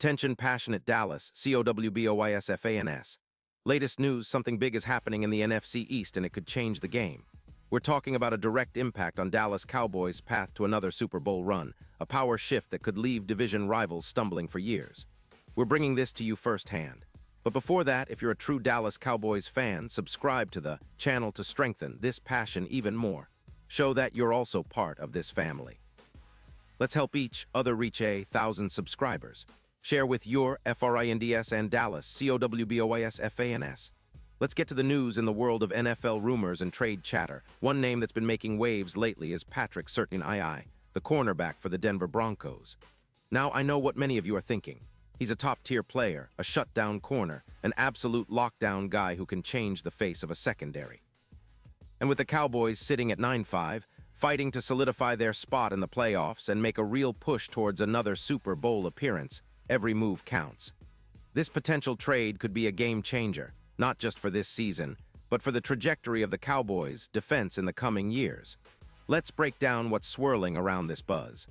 Attention passionate Dallas, Cowboys. Latest news, something big is happening in the NFC East and it could change the game. We're talking about a direct impact on Dallas Cowboys' path to another Super Bowl run, a power shift that could leave division rivals stumbling for years. We're bringing this to you firsthand. But before that, if you're a true Dallas Cowboys fan, subscribe to the channel to strengthen this passion even more. Show that you're also part of this family. Let's help each other reach 1,000 subscribers. Share with your FRINDS and Dallas, COWBOYSFANS. Let's get to the news in the world of NFL rumors and trade chatter. One name that's been making waves lately is Patrick Surtain, the cornerback for the Denver Broncos. Now, I know what many of you are thinking. He's a top-tier player, a shutdown corner, an absolute lockdown guy who can change the face of a secondary. And with the Cowboys sitting at 9-5, fighting to solidify their spot in the playoffs and make a real push towards another Super Bowl appearance, every move counts. This potential trade could be a game changer, not just for this season, but for the trajectory of the Cowboys' defense in the coming years. Let's break down what's swirling around this buzz.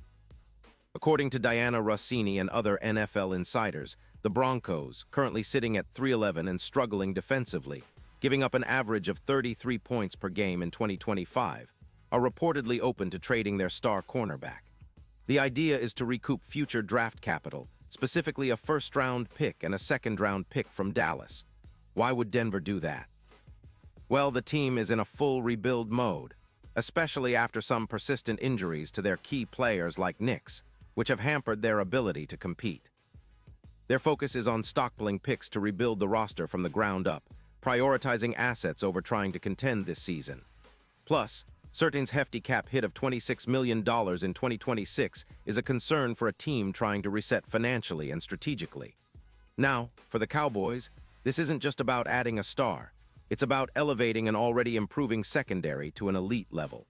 According to Diana Rossini and other NFL insiders, the Broncos, currently sitting at 3-11 and struggling defensively, giving up an average of 33 points per game in 2025, are reportedly open to trading their star cornerback. The idea is to recoup future draft capital, specifically a first-round pick and a second-round pick from Dallas. Why would Denver do that? Well, the team is in a full rebuild mode, especially after some persistent injuries to their key players like Knicks, which have hampered their ability to compete. Their focus is on stockpiling picks to rebuild the roster from the ground up, prioritizing assets over trying to contend this season. Plus, Surtain's hefty cap hit of $26 million in 2026 is a concern for a team trying to reset financially and strategically. Now, for the Cowboys, this isn't just about adding a star. It's about elevating an already improving secondary to an elite level.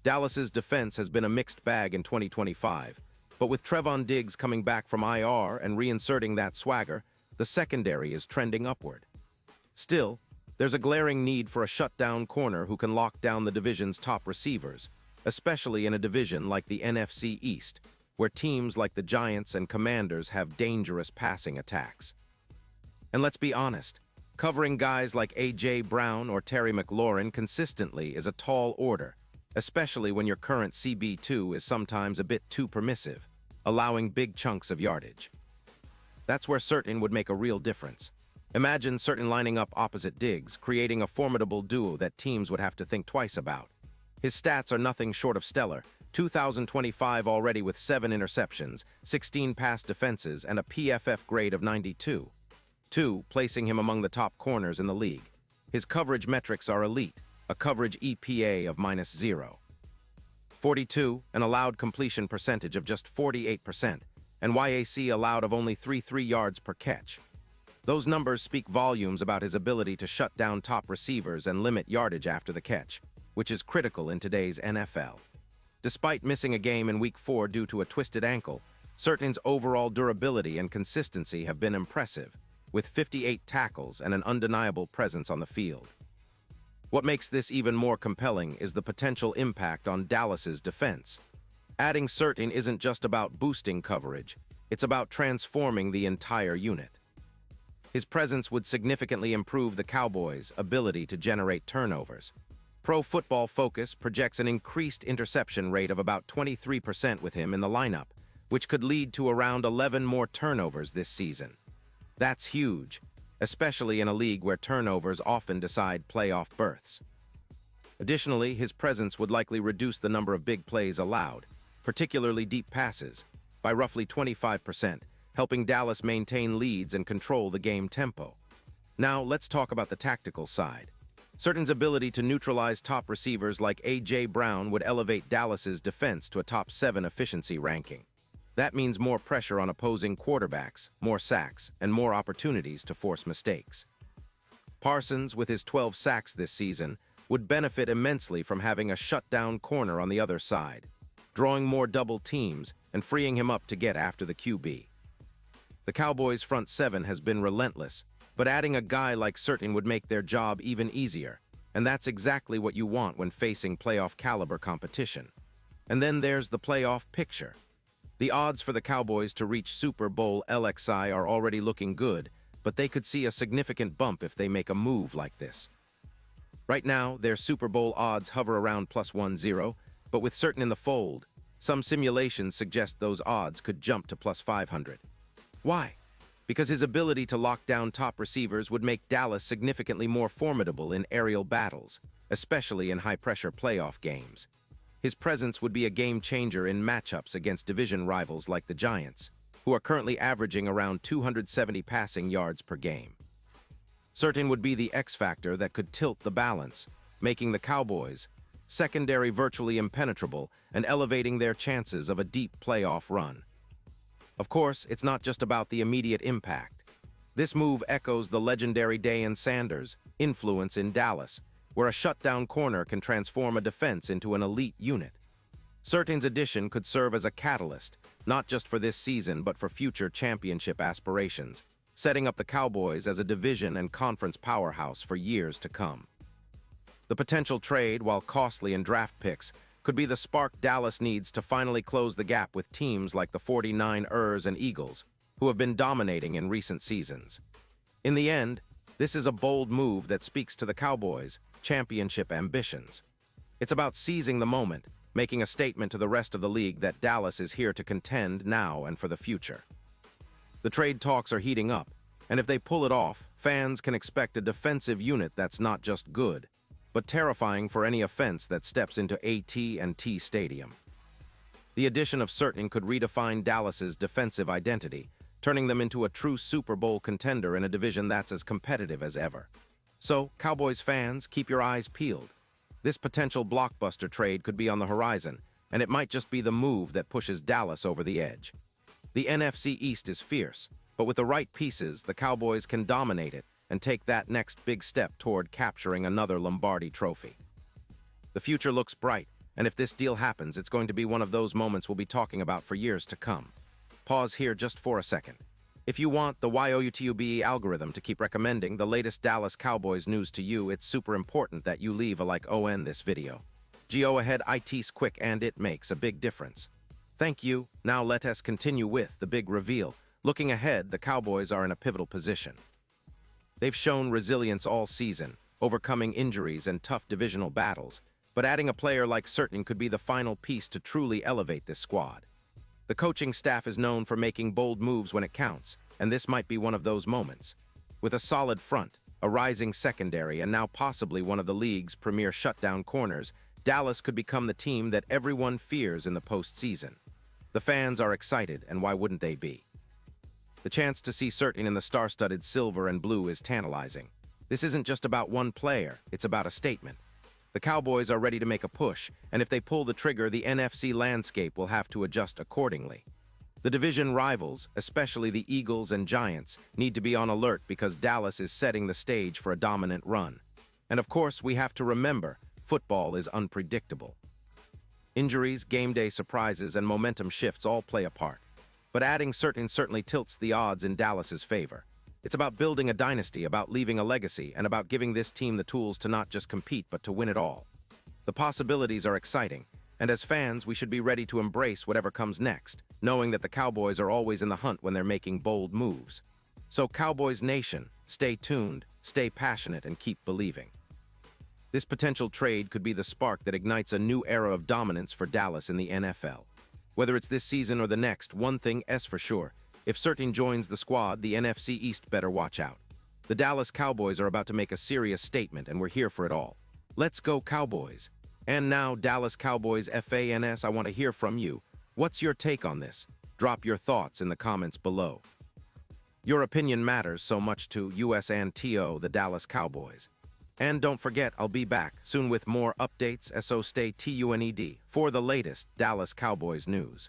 Dallas's defense has been a mixed bag in 2025, but with Trevon Diggs coming back from IR and reinserting that swagger, the secondary is trending upward. Still, there's a glaring need for a shutdown corner who can lock down the division's top receivers, especially in a division like the NFC East, where teams like the Giants and Commanders have dangerous passing attacks. And let's be honest, covering guys like A.J. Brown or Terry McLaurin consistently is a tall order, especially when your current CB2 is sometimes a bit too permissive, allowing big chunks of yardage. That's where Surtain would make a real difference. Imagine Surtain lining up opposite Diggs, creating a formidable duo that teams would have to think twice about. His stats are nothing short of stellar, 2025 already with 7 interceptions, 16 pass defenses, and a PFF grade of 92. 2, placing him among the top corners in the league. His coverage metrics are elite, a coverage EPA of -0. 42, an allowed completion percentage of just 48%, and YAC allowed of only 3 yards per catch. Those numbers speak volumes about his ability to shut down top receivers and limit yardage after the catch, which is critical in today's NFL. Despite missing a game in Week 4 due to a twisted ankle, Surtain's overall durability and consistency have been impressive, with 58 tackles and an undeniable presence on the field. What makes this even more compelling is the potential impact on Dallas's defense. Adding Surtain isn't just about boosting coverage, it's about transforming the entire unit. His presence would significantly improve the Cowboys' ability to generate turnovers. Pro Football Focus projects an increased interception rate of about 23% with him in the lineup, which could lead to around 11 more turnovers this season. That's huge, especially in a league where turnovers often decide playoff berths. Additionally, his presence would likely reduce the number of big plays allowed, particularly deep passes, by roughly 25%, helping Dallas maintain leads and control the game tempo. Now, let's talk about the tactical side. Surtain's ability to neutralize top receivers like A.J. Brown would elevate Dallas's defense to a top 7 efficiency ranking. That means more pressure on opposing quarterbacks, more sacks, and more opportunities to force mistakes. Parsons, with his 12 sacks this season, would benefit immensely from having a shutdown corner on the other side, drawing more double teams and freeing him up to get after the QB. The Cowboys' front 7 has been relentless, but adding a guy like Surtain would make their job even easier, and that's exactly what you want when facing playoff-caliber competition. And then there's the playoff picture. The odds for the Cowboys to reach Super Bowl LXI are already looking good, but they could see a significant bump if they make a move like this. Right now, their Super Bowl odds hover around +1-0, but with Certain in the fold, some simulations suggest those odds could jump to +500. Why? Because his ability to lock down top receivers would make Dallas significantly more formidable in aerial battles, especially in high-pressure playoff games. His presence would be a game-changer in matchups against division rivals like the Giants, who are currently averaging around 270 passing yards per game. Certain would be the X-factor that could tilt the balance, making the Cowboys' secondary virtually impenetrable and elevating their chances of a deep playoff run. Of course, it's not just about the immediate impact. This move echoes the legendary Deion Sanders' influence in Dallas, where a shutdown corner can transform a defense into an elite unit. Certain's addition could serve as a catalyst, not just for this season but for future championship aspirations, setting up the Cowboys as a division and conference powerhouse for years to come. The potential trade, while costly in draft picks, could be the spark Dallas needs to finally close the gap with teams like the 49ers and Eagles, who have been dominating in recent seasons. In the end, this is a bold move that speaks to the Cowboys' championship ambitions. It's about seizing the moment, making a statement to the rest of the league that Dallas is here to contend now and for the future. The trade talks are heating up, and if they pull it off, fans can expect a defensive unit that's not just good, but terrifying for any offense that steps into AT&T Stadium. The addition of Certain could redefine Dallas's defensive identity, turning them into a true Super Bowl contender in a division that's as competitive as ever. So, Cowboys fans, keep your eyes peeled. This potential blockbuster trade could be on the horizon, and it might just be the move that pushes Dallas over the edge. The NFC East is fierce, but with the right pieces, the Cowboys can dominate it and take that next big step toward capturing another Lombardi trophy. The future looks bright, and if this deal happens, it's going to be one of those moments we'll be talking about for years to come. Pause here just for a second. If you want the YOUTUBE algorithm to keep recommending the latest Dallas Cowboys news to you, it's super important that you leave a like on this video. Go ahead, it's quick and it makes a big difference. Thank you. Now let us continue with the big reveal. Looking ahead, the Cowboys are in a pivotal position. They've shown resilience all season, overcoming injuries and tough divisional battles, but adding a player like Certain could be the final piece to truly elevate this squad. The coaching staff is known for making bold moves when it counts, and this might be one of those moments. With a solid front, a rising secondary, and now possibly one of the league's premier shutdown corners, Dallas could become the team that everyone fears in the postseason. The fans are excited, and why wouldn't they be? The chance to see Certain in the star-studded silver and blue is tantalizing. This isn't just about one player, it's about a statement. The Cowboys are ready to make a push, and if they pull the trigger, the NFC landscape will have to adjust accordingly. The division rivals, especially the Eagles and Giants, need to be on alert because Dallas is setting the stage for a dominant run. And of course, we have to remember, football is unpredictable. Injuries, game day surprises, and momentum shifts all play a part. But adding Certain certainly tilts the odds in Dallas's favor. It's about building a dynasty, about leaving a legacy, and about giving this team the tools to not just compete but to win it all. The possibilities are exciting, and as fans, we should be ready to embrace whatever comes next, knowing that the Cowboys are always in the hunt when they're making bold moves. So Cowboys Nation, stay tuned, stay passionate, and keep believing. This potential trade could be the spark that ignites a new era of dominance for Dallas in the NFL. Whether it's this season or the next, one thing is for sure. If Certain joins the squad, the NFC East better watch out. The Dallas Cowboys are about to make a serious statement, and we're here for it all. Let's go Cowboys! And now, Dallas Cowboys fans, I want to hear from you. What's your take on this? Drop your thoughts in the comments below. Your opinion matters so much to us and the Dallas Cowboys. And don't forget, I'll be back soon with more updates, so stay tuned for the latest Dallas Cowboys news.